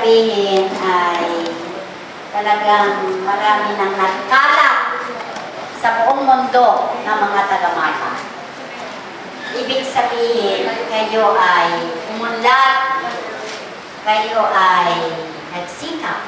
sabihin ay talagang marami nang nagkalat sa buong mundo ng mga taga-Maka. Ibig sabihin, kayo ay umunlad, kayo ay nagsikap.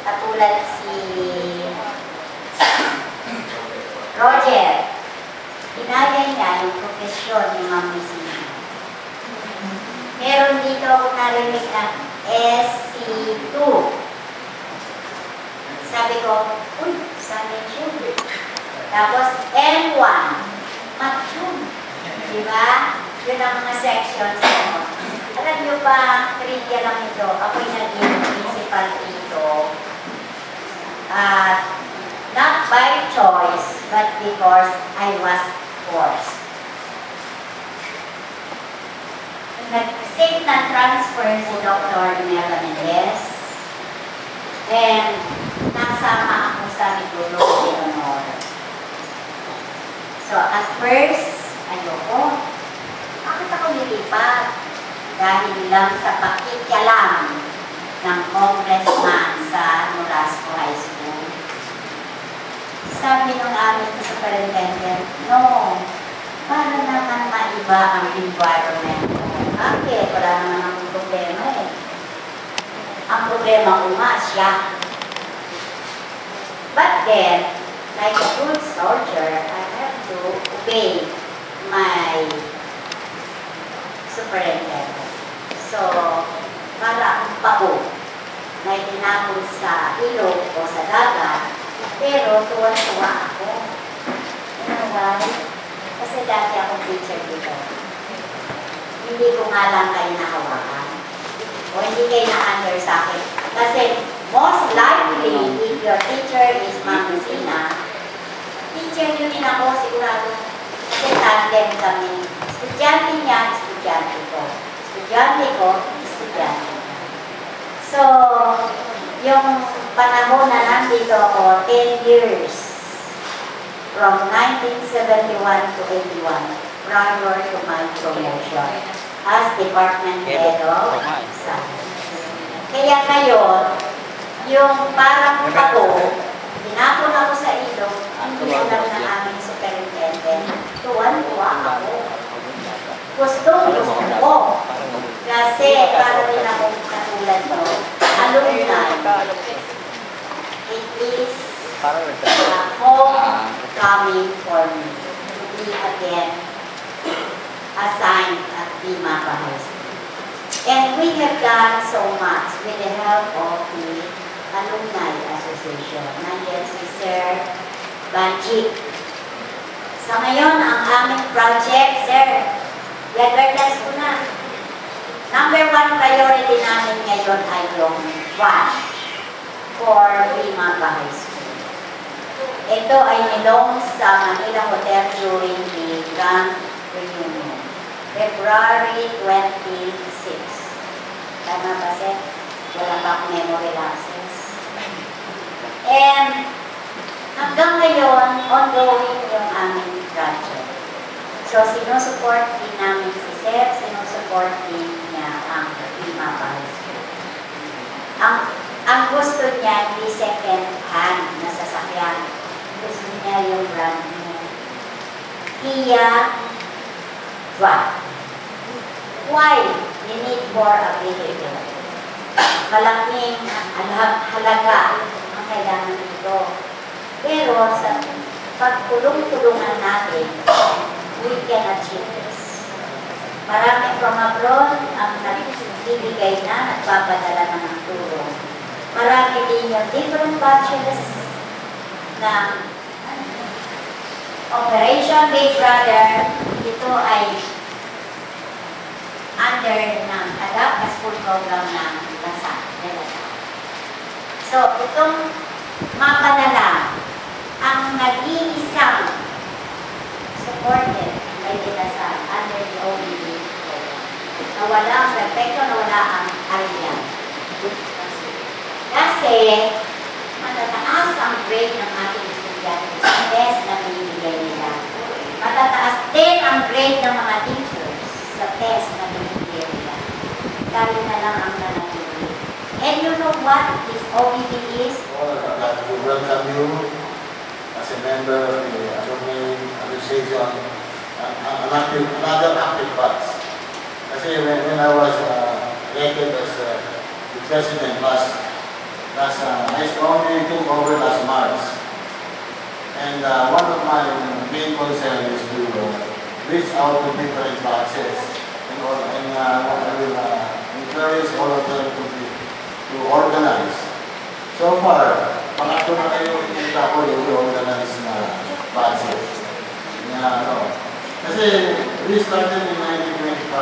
Katulad si Roger, ginaya niya yung profesyon ni Ma'am Messina. Meron dito ako narinig na SC2. Sabi ko, uy, saan yun? Tapos N1, Matun. Diba? Yun ang mga sections mo. Alam nyo ba, trivia lang ito, ako'y naging principal dito. Not by choice, but because I was forced. Nag-seek na transfer si Dr. Imelda Mendez, and nasama ako sa Migulo de Honor. So, at first, ayoko. Bakit ako nilipat? Dahil lang sa pakikialam ng congressman sa Nolasco High School. Sabi ng aming superintendent, no, para naman maiba ang environment. Bakit? Wala naman ang problema eh. Ang problema ko nga siya. But then, like a good soldier, I have to obey my superintendent. So, para akong pao na itinapon sa ilog o sa dagat, pero tuwan-tuwa ako. You know why? Kasi dati akong teacher dito. Hindi ko nga lang kayo nahawakan. O hindi kayo na-under sa akin. Kasi most likely, if your teacher is Ma'am Messina, teacher nyo din ako sigurado. Kasi tandem kami. Estudyante niya, estudyante ko. Estudyante ko, estudyante. So, yung panahon na nandito ako, 10 years. From 1971 to 81, prior to my promotion as Department Head of Science. Kaya ngayon, yung parang pako, tinapon ako sa ilog, hindi ko lang ng aming superintendent, tuwan-tuwa ako. Gusto ko. Kasi para rin akong katulad mo, alumni, it is homecoming for me to be again assigned at Maka High School. And we have done so much with the help of the Alumni Association. Nandiyan si Sir Banjik. Sa ngayon, ang aming project, Sir, i-advertise ko na. Number 1 priority namin ngayon ay yung wash for Maka High School. Ito ay nilong sa Manila Hotel during the Grand Reunion, February 26. Tama ba, Sir? Wala pa akong memory lapses. And hanggang ngayon, ongoing yung aming project. So, sinusupport din namin si Sir, sinusupport din niya ang Maka High School. Ang gusto niya, hindi second hand na sasakyan. Gusto niya yung brand niya. Kia Drive. Why? We need more available. Malaking halaga ang kailangan dito. Pero sa pagtulong-tulungan natin, we can achieve this. Marami from abroad ang nagbibigay na, nagpapadala na ng tulong. Marami din yung different batches ng Operation Big Brother. Ito ay under ng Adapt School Program ng Lasal. So, itong Maka na lang ang nag-iisang supported by Lasal under the OBD program. Na wala ang perfecto, na wala ang alien. Kasi, matataas ang grade ng ating estudyante sa test na binibigay nila. Matataas din ang grade ng mga teachers sa test na binibigay nila. Dahil na lang ang nanatili. And you know what this OBB is? I'd like to welcome you as a member of the Alumni Association, another active batch. Kasi when I was elected as the president I only took over last March. And one of my main concerns is to reach out to different batches and I will encourage all of them to organize. So far, pangatlo na kayo kita ko yung organize na batches. Kasi we started in 1925.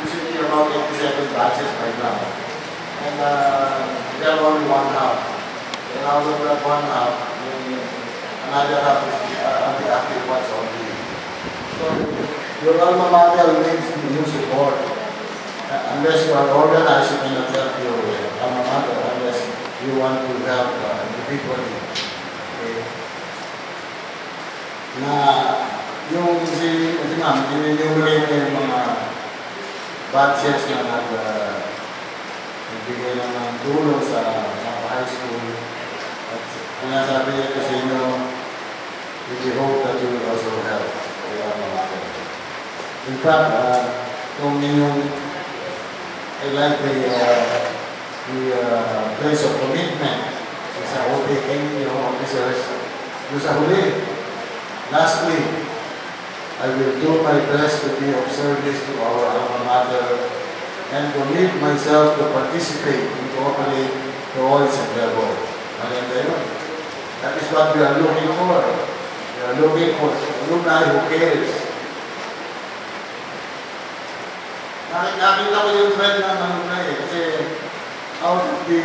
We should be about 87 batches right now. And we have only one half. And out of that one half, another half is the active ones only. So your alma mater needs your support. Unless you are organized, you cannot help your alma mater unless you want to help individually. Okay. Na yung si ma'am, in-enumerate na yung mga batches na nagbigay ng tulong sa high school. At kaya sabi niya ko sa inyo, we hope that you will also help. In fact, kung inyong I like the place of commitment sa OPK yung officers yung sa huli. Lastly, I will do my best to be of service to our alma mater and commit myself to participate and cooperate to all its endeavor. That is what we are looking for. We are looking for alumni who cares. Nakita ko yung trend ng alumni kasi out of the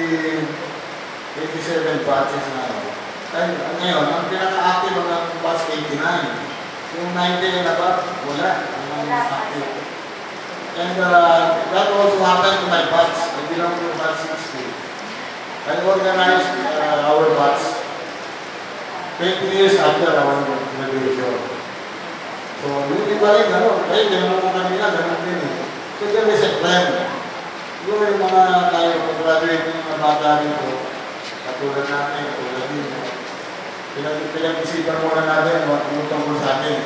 87 batches na ngayon, ang pinaka-active ng batch 89. Yung 90 na ba? Wala. Active. And that also happened to my batch. I belong to batch 60. I organized our batch 20 years after our graduation. So, hindi pa rin, ganun mo kanina, ganun din eh. So, there is a plan. Yung mga tayo pag-graduate ng mga bata dito, katulad natin, katulad din. Pinag-isipan muna natin yung tungkol sa atin.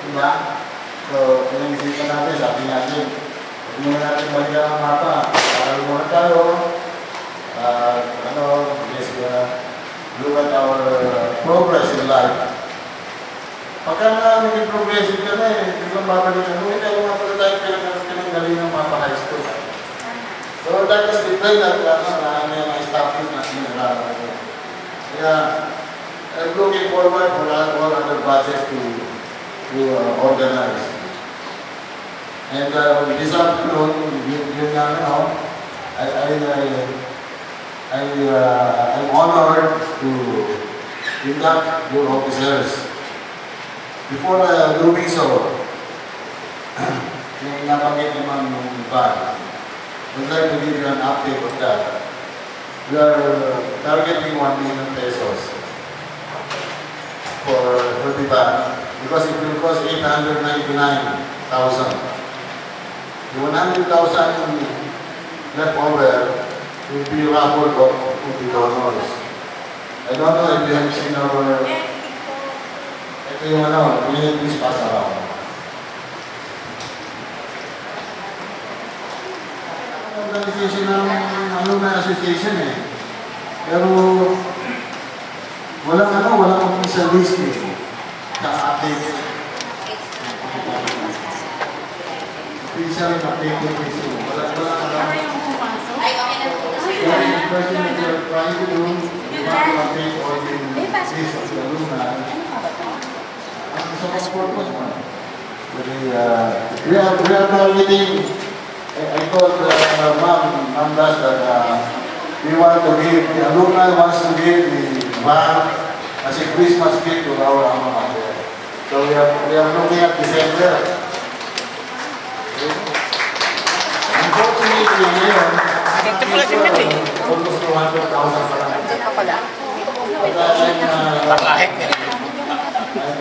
Diba? So, pinag-isipan natin, sabi natin, huwag muna natin balikan ang mapa. Para muna tayo, look at our progress in life. Pagka na maging progressive ka na biglang babalikan mo, hindi ako nga pala tayo pinanggaling ng mapa high school. So, that is the plan that na-establish natin na kaya, I'm looking forward for all other batches to organize. And this afternoon, I'm honored to induct your officers. Before doing so, yung nabanggit naman yung bag, I'd like to give you an update of that. We are targeting 1 million pesos for the bag because it will cost 899,000. The 100,000 left over will be raffled off to the donors. I don't know if you have seen our... Ito yung please pass around. Organization ng alumni association eh. Pero walang official list eh. Sa update. Official update yung Facebook. The person that you are trying to do, you want to update all the list of the alumni. Sa purpose mo. We are targeting. I told Ma'am Das that we want to give, the alumni wants to give the bag as a Christmas gift to our alma mater. So we are looking at December. Unfortunately, ngayon, almost 200,000 pa lang.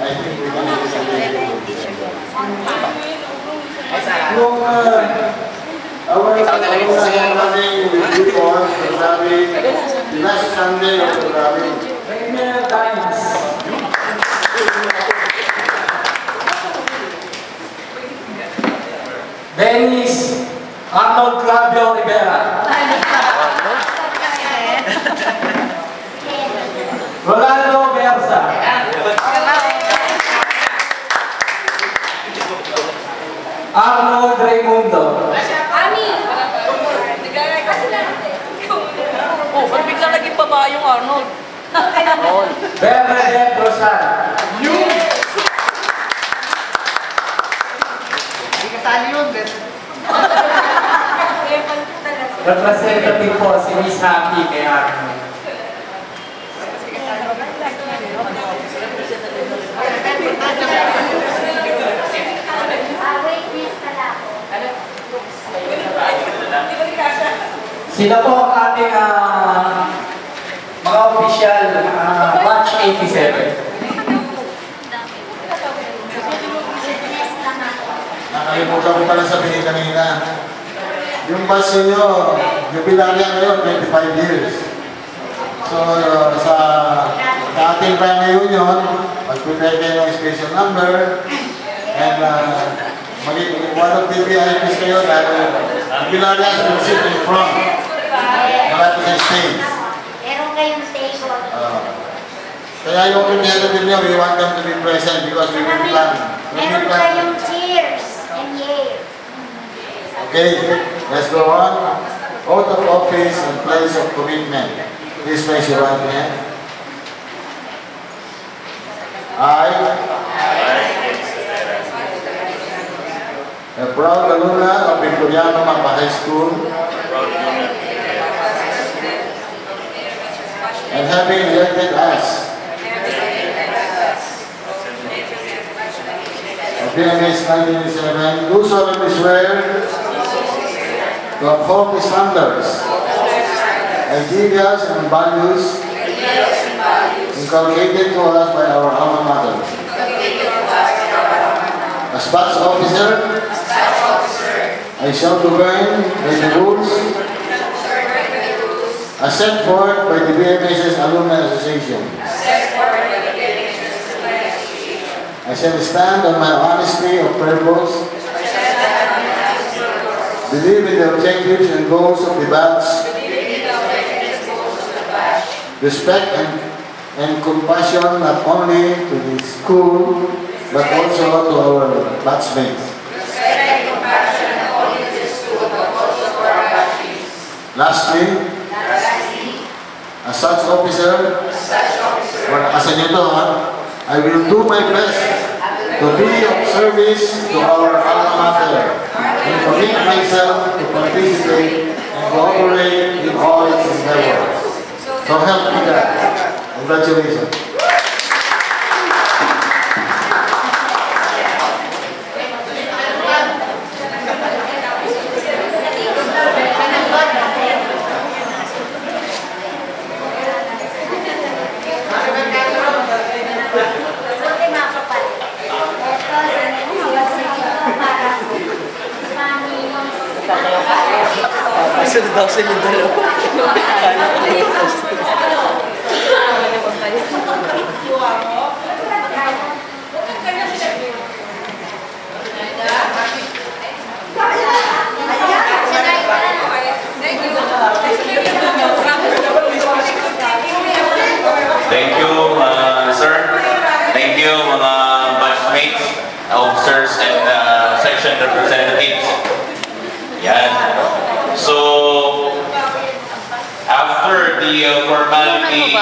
I think we can Our running before February, last Sunday of February. Dennis Arnold Clavio Rivera. Rolando Berza. Arnold Raimundo. Oh, ba't bigla naging baba yung Arnold? Bernadette Rosal. Representative po si Miss Happy kay Arnold. Witness pala ako. Sila po ang ating mga opisyal batch 87. Witness lang ako. Nakalimutan ko pala sabihin kanina. Yung batch ninyo, yung bilang niya ngayon, 25 years. So, sa ating primary union, mag-prepare kayo ng special number, and magiging one of the VIPs kayo dahil ang bilang niya will sit in front. Wala po sa stage. Meron kayong table. Kaya yung community niyo, we want them to be present because we will plan. Meron kayong cheers and yay. Okay, let's go on. Oath of office and place of commitment. Please raise your right hand. I, a proud alumna of Victoriano Mapa High School, and having elected as of PMS 1987, do solemnly swear to uphold the standards, ideas, and values inculcated to us by our alma mater. As batch officer, I shall govern by the rules as set forth by the BMS's Alumni Association. I shall stand on my honesty of purpose, believe in the objectives and goals of the batch, respect and compassion not only to the school but also to our batchmates. Lastly, as such officer, I will do my best to be of service to our alma mater and commit myself to participate and cooperate in all its endeavors. So help me God. Congratulations. Sunod daw sa yung dalawa. Thank you, sir. Thank you, mga batchmates, officers, and section representatives. Yan. So, after the formality,